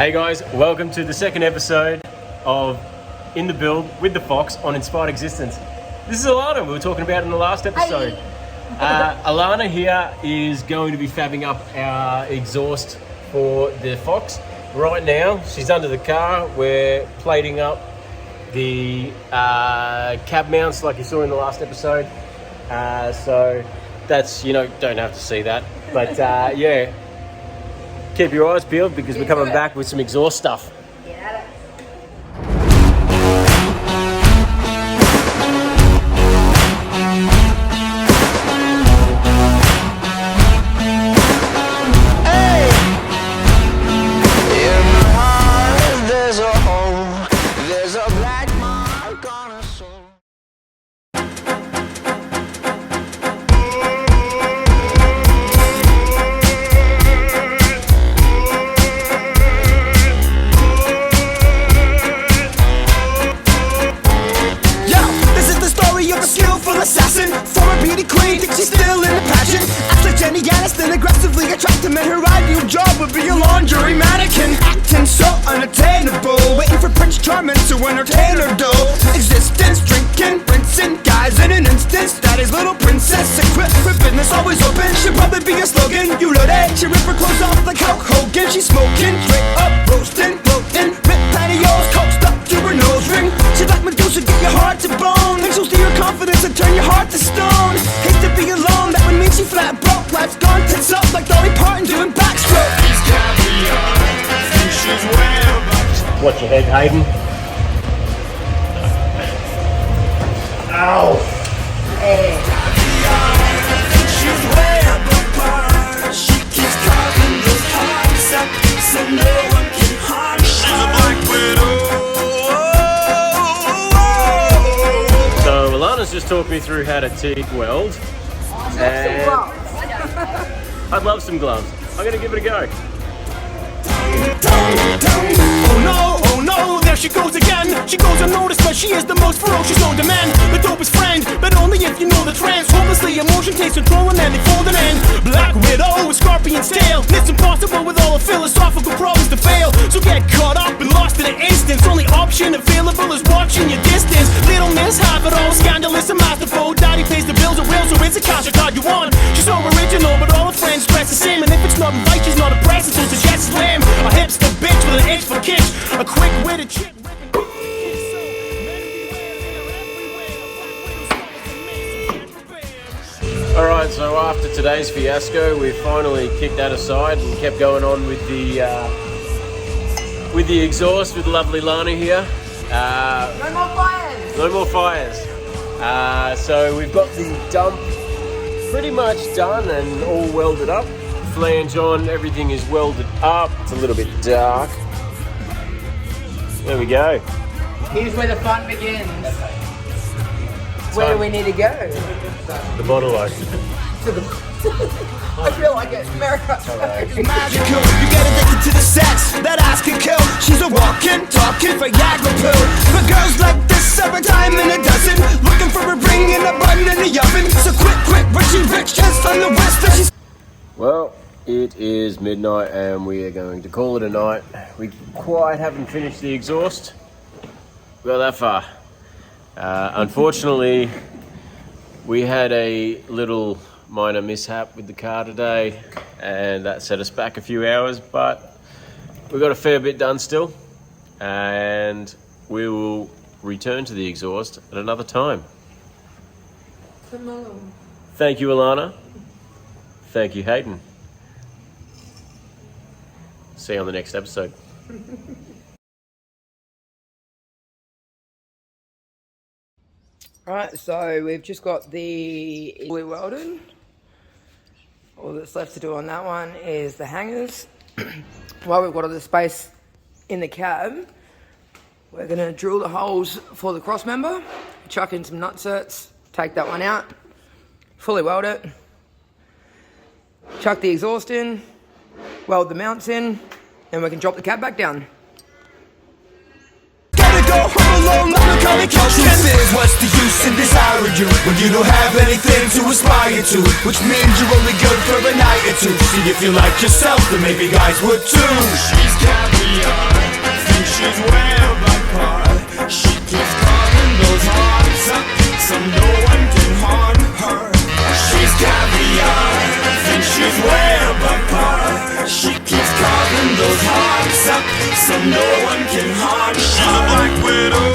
Hey guys, welcome to the second episode of In the Build with the Fox on Inspired Existence. This is Alana, we were talking about in the last episode. Alana here is going to be fabbing up our exhaust for the Fox. Right now, she's under the car. We're plating up the cab mounts like you saw in the last episode. So that's, don't have to see that. But yeah, keep your eyes peeled because we're coming back with some exhaust stuff. Assassin, former beauty queen, think she's still in the passion. Acts like Jenny Aniston, aggressively attractive, and her ideal job would be a lingerie mannequin. Acting so unattainable, waiting for Prince Charming to entertain her dough. Existence, drinking, rinsing, guys in an instance. That is little princess, equipped for business, always open. Should probably be a slogan, you know that. She rip her clothes off like Hulk Hogan. She's smoking, straight up roasting, bloating, rip pantyhose, coaxed up to her nose ring. She's like Medusa, get your heart to bone. Then she'll steal your confidence and turn your heart to stone. Hate to be alone, that would mean she flat broke. Life's gone tits up like Dolly Parton doing backstroke. Watch your head, Hayden. Ow! Hey. She's way above par. She keeps causing those hearts up, so no one can harm her. She's a black widow. So Alana's just talked me through how to TIG weld. And I'd love some gloves. I'm gonna give it a go. Oh no, there she goes again. She goes unnoticed, but she is the most ferocious known to men. The dopest friend, but only if you know the trends. Hopelessly, emotion takes control and then they fold an end. Black Widow with scorpion's tail. It's impossible with all the philosophical problems to fail. So get caught up and lost in an instant. Only option available is watching your distance. Little miss, have it all, scandalous and masterful. Daddy pays the bills at will, so it's a cash card you want. She's so original, but all her friends dress the same. And if it's not right, she's not impressive, so suggest slam. A hipster bitch with an itch for kicks. A quick-witted chick. Alright, so after today's fiasco, we finally kicked that aside and kept going on with the exhaust with lovely Lana here. No more fires! No more fires. So we've got the dump pretty much done and all welded up. Flange on, everything is welded up. It's a little bit dark. There we go. Here's where the fun begins. Where do we need to go? The bottle open. I feel like it's America. Magical, you get addicted to the sex that ass can kill. She's a walking, talking Viagra pill. For girls like this, every time in a dozen, looking for a ring and a button in the oven. So quick, rich, just on the wrist. Well, it is midnight and we are going to call it a night. We quite haven't finished the exhaust. We got that far. Unfortunately, we had a little minor mishap with the car today and that set us back a few hours, but we got a fair bit done still and we will return to the exhaust at another time. Thank you, Alana. Thank you, Hayden. See you on the next episode. Right, so we've just got the fully welded. All that's left to do on that one is the hangers. While we've got all the space in the cab, we're going to drill the holes for the cross member, chuck in some nutserts, take that one out, fully weld it, chuck the exhaust in, weld the mounts in, and we can drop the cab back down. Go home alone, melancholy culture. Truth is, what's the use in desiring you when you don't have anything to aspire to? Which means you're only good for a night or two. See if you like yourself, then maybe guys would too. She's caviar. so no one can harm me. She's a black widow.